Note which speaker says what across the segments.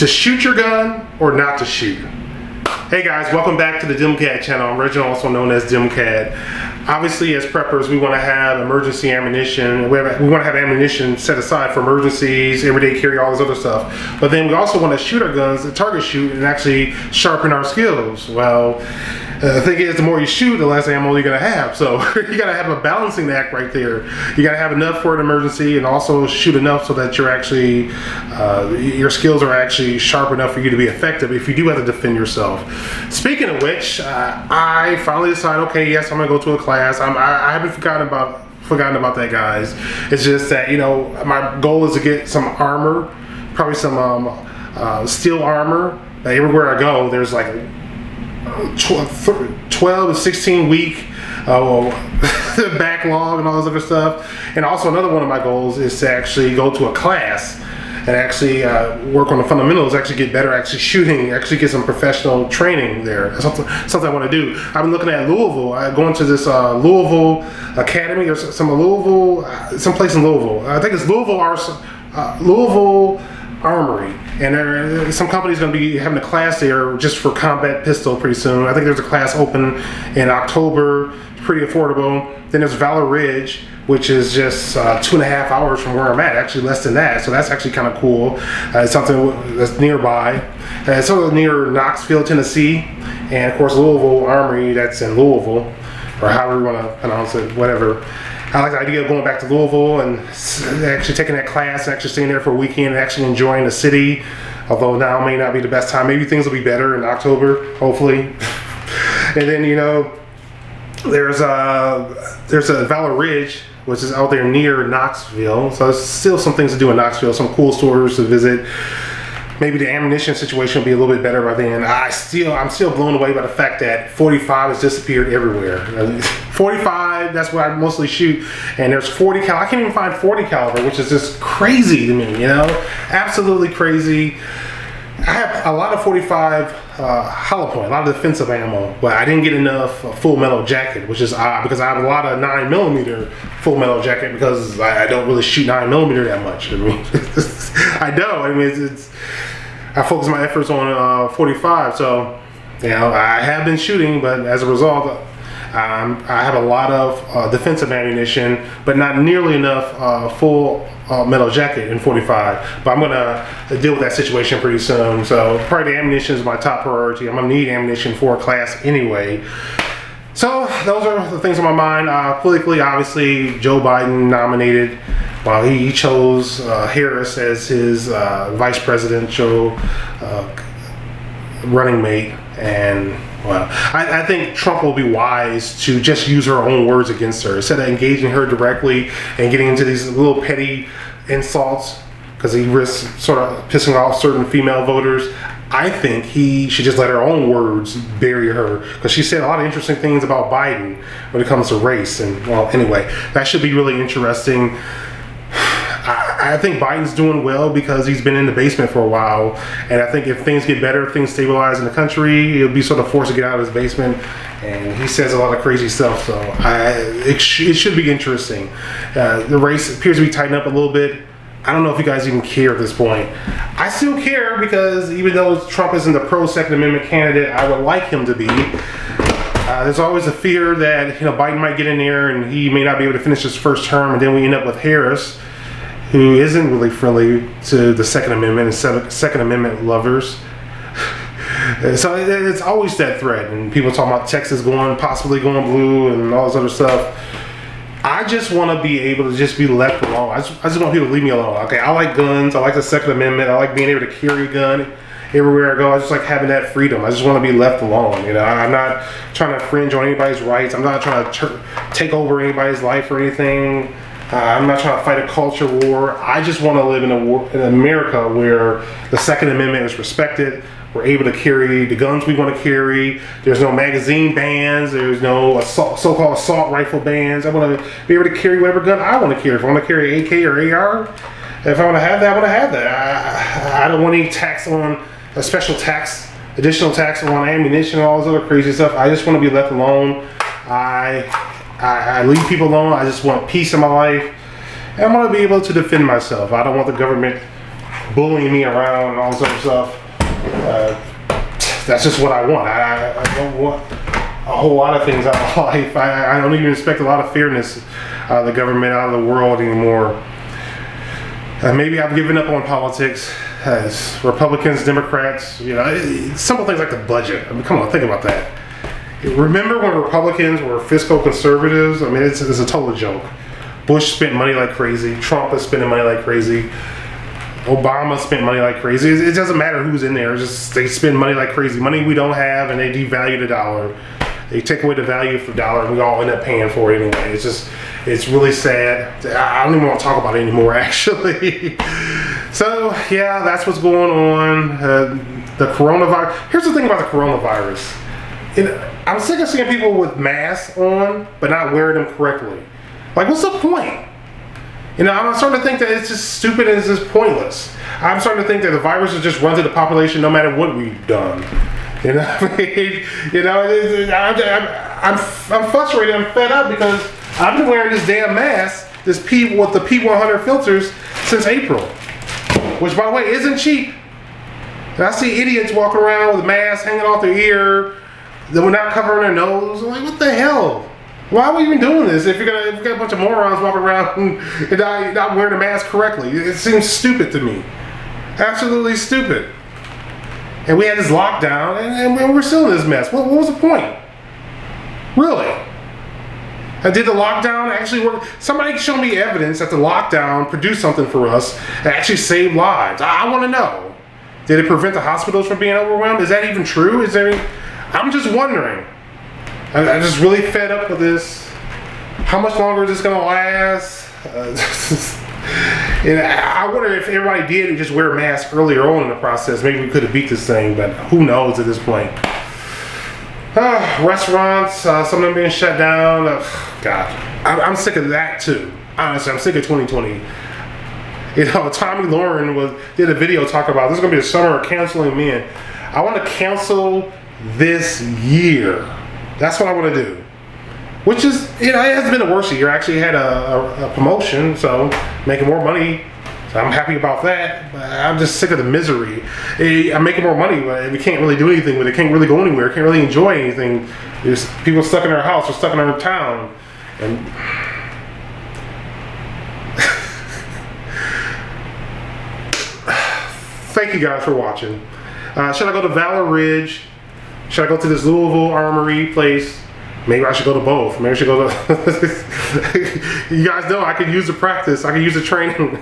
Speaker 1: To shoot your gun or not to shoot? Hey guys, welcome back to the DimCAD channel. I'm Reginald, also known as DimCAD. Obviously, as preppers, we want to have emergency ammunition. We want to have ammunition set aside for emergencies, everyday carry, all this other stuff. But then we also want to shoot our guns, target shoot, and actually sharpen our skills. Well, the thing is, the more you shoot, the less ammo you're going to have. So you got to have a balancing act right there. You got to have enough for an emergency and also shoot enough so that you're actually, your skills are actually sharp enough for you to be effective if you do have to defend yourself. Speaking of which, I finally decided, okay, yes, I'm going to go to a class. I haven't forgotten about that, guys. It's just that, you know, my goal is to get some armor, probably some steel armor. Everywhere I go, there's like 12 to 16 week backlog and all this other stuff. And also another one of my goals is to actually go to a class and actually work on the fundamentals, actually get better, actually shooting, actually get some professional training there. That's something I want to do. I've been looking at Louisville. Going to this Louisville Academy or some place in Louisville. I think it's Louisville Armory. And some company's going to be having a class there just for combat pistol pretty soon. I think there's a class open in October. It's pretty affordable. Then there's Valor Ridge, which is just 2.5 hours from where I'm at, actually less than that. So that's actually kind of cool. It's something that's nearby. It's sort of near Knoxville, Tennessee. And of course, Louisville Armory, that's in Louisville, or however you want to pronounce it, whatever. I like the idea of going back to Louisville and actually taking that class and actually staying there for a weekend and actually enjoying the city. Although now may not be the best time. Maybe things will be better in October, hopefully. And then, you know, there's a Valor Ridge, which is out there near Knoxville. So there's still some things to do in Knoxville, some cool stores to visit. Maybe the ammunition situation will be a little bit better by then. I'm still blown away by the fact that 45 has disappeared everywhere. 45, that's what I mostly shoot. And there's 40 cal. I can't even find 40 caliber, which is just crazy to me, you know? Absolutely crazy. I have a lot of 45 hollow point, a lot of defensive ammo, but I didn't get enough full metal jacket, which is odd because I have a lot of 9mm full metal jacket because I don't really shoot 9mm that much. I mean, I don't. I mean, I focus my efforts on 45, so you know I have been shooting, but as a result, I have a lot of defensive ammunition, but not nearly enough full metal jacket in 45. But I'm gonna deal with that situation pretty soon. So probably the ammunition is my top priority. I'm gonna need ammunition for a class anyway. So those are the things on my mind. Politically, obviously, Joe Biden nominated. Well, he chose Harris as his vice presidential running mate, and well, I think Trump will be wise to just use her own words against her instead of engaging her directly and getting into these little petty insults because he risks sort of pissing off certain female voters. I think he should just let her own words bury her because she said a lot of interesting things about Biden when it comes to race. And well, anyway, that should be really interesting. I think Biden's doing well because he's been in the basement for a while, and I think if things get better, if things stabilize in the country, he'll be sort of forced to get out of his basement. And he says a lot of crazy stuff, so it should be interesting. The race appears to be tightened up a little bit. I don't know if you guys even care at this point. I still care because even though Trump isn't the pro-Second Amendment candidate I would like him to be, there's always a fear that Biden might get in there and he may not be able to finish his first term, and then we end up with Harris, who isn't really friendly to the Second Amendment and Second Amendment lovers. So it's always that threat, and people talking about Texas possibly going blue and all this other stuff. I just want to be able to just be left alone. I just want people to leave me alone. Okay, I like guns. I like the Second Amendment. I like being able to carry a gun everywhere I go. I just like having that freedom. I just want to be left alone. I'm not trying to infringe on anybody's rights. I'm not trying to take over anybody's life or anything. I'm not trying to fight a culture war. I just want to live in in America where the Second Amendment is respected. We're able to carry the guns we want to carry. There's no magazine bans. There's no so-called assault rifle bans. I want to be able to carry whatever gun I want to carry. If I want to carry AK or AR, if I want to have that, I want to have that. I don't want any tax on a special tax, additional tax on ammunition and all this other crazy stuff. I just want to be left alone. I leave people alone. I just want peace in my life. And I want to be able to defend myself. I don't want the government bullying me around and all this other stuff. That's just what I want. I don't want a whole lot of things out of life. I don't even expect a lot of fairness out of the government, out of the world anymore. Maybe I've given up on politics as Republicans, Democrats, simple things like the budget. I mean, come on, think about that. Remember when Republicans were fiscal conservatives? I mean, it's a total joke. Bush spent money like crazy. Trump is spending money like crazy. Obama spent money like crazy. It doesn't matter who's in there. It's just they spend money like crazy. Money we don't have, and they devalue the dollar. They take away the value of the dollar, and we all end up paying for it anyway. It's really sad. I don't even want to talk about it anymore, actually. So, yeah, that's what's going on. The coronavirus. Here's the thing about the coronavirus. I'm sick of seeing people with masks on, but not wearing them correctly. Like, what's the point? I'm starting to think that it's just stupid and it's just pointless. I'm starting to think that the virus will just run to the population no matter what we've done. I'm frustrated. I'm fed up because I've been wearing this damn mask, with the P100 filters since April, which, by the way, isn't cheap. And I see idiots walking around with masks hanging off their ear, that were not covering their nose. I'm like, what the hell? Why are we even doing this if you've got a bunch of morons walking around and not wearing a mask correctly? It seems stupid to me. Absolutely stupid. And we had this lockdown, and we're still in this mess. What was the point? Really? Did the lockdown actually work? Somebody show me evidence that the lockdown produced something for us that actually saved lives. I want to know. Did it prevent the hospitals from being overwhelmed? Is that even true? I'm just wondering. I'm just really fed up with this. How much longer is this going to last? And I wonder if everybody did just wear a mask earlier on in the process. Maybe we could have beat this thing, but who knows at this point. Restaurants, some of them being shut down. God, I'm sick of that too. Honestly, I'm sick of 2020. Tommy Lauren did a video talking about this is going to be the summer of canceling men. I want to cancel this year. That's what I want to do. Which is, it hasn't been the worst year. I actually had a promotion, so making more money. So I'm happy about that. But I'm just sick of the misery. I'm making more money, but we can't really do anything with it. Can't really go anywhere. Can't really enjoy anything. There's people stuck in their house or stuck in their town. And thank you guys for watching. Should I go to Valor Ridge? Should I go to this Louisville Armory place? Maybe I should go to both. Maybe I should go to... You guys know I can use the practice. I can use the training.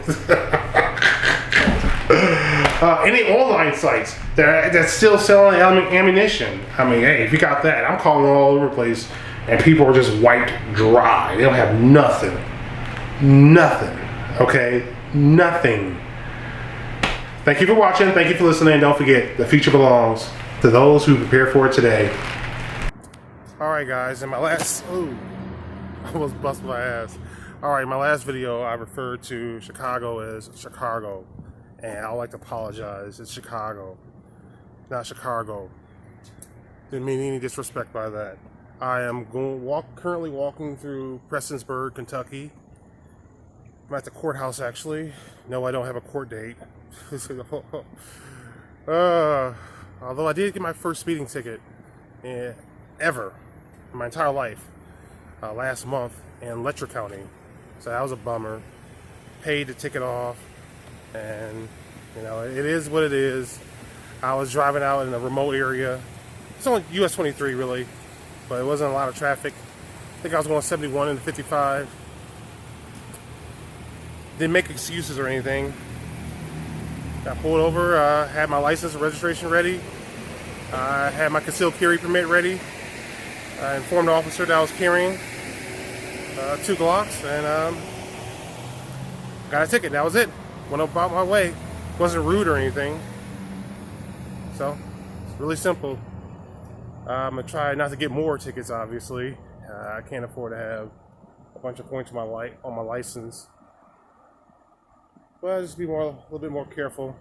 Speaker 1: Any online sites that's still selling ammunition. I mean, hey, if you got that, I'm calling all over the place, and people are just wiped dry. They don't have nothing. Nothing. Okay? Nothing. Thank you for watching. Thank you for listening. Don't forget, the future belongs to those who prepare for it today. Alright guys, in my last... Ooh, I almost busted my ass. Alright, in my last video, I referred to Chicago as Chicago. And I'd like to apologize. It's Chicago, not Chicago. Didn't mean any disrespect by that. I am currently walking through Prestonsburg, Kentucky. I'm at the courthouse, actually. No, I don't have a court date. Although I did get my first speeding ticket ever in my entire life last month in Letcher County. So that was a bummer. Paid the ticket off, and it is what it is. I was driving out in a remote area. It's only US 23 really, but it wasn't a lot of traffic. I think I was going 71 into 55. Didn't make excuses or anything. Got pulled over, had my license and registration ready. I had my concealed carry permit ready. I informed the officer that I was carrying 2 Glocks, and got a ticket. That was it. Went about my way. Wasn't rude or anything. So, it's really simple. I'm going to try not to get more tickets, obviously. I can't afford to have a bunch of points on my license. But I'll just be a little bit more careful.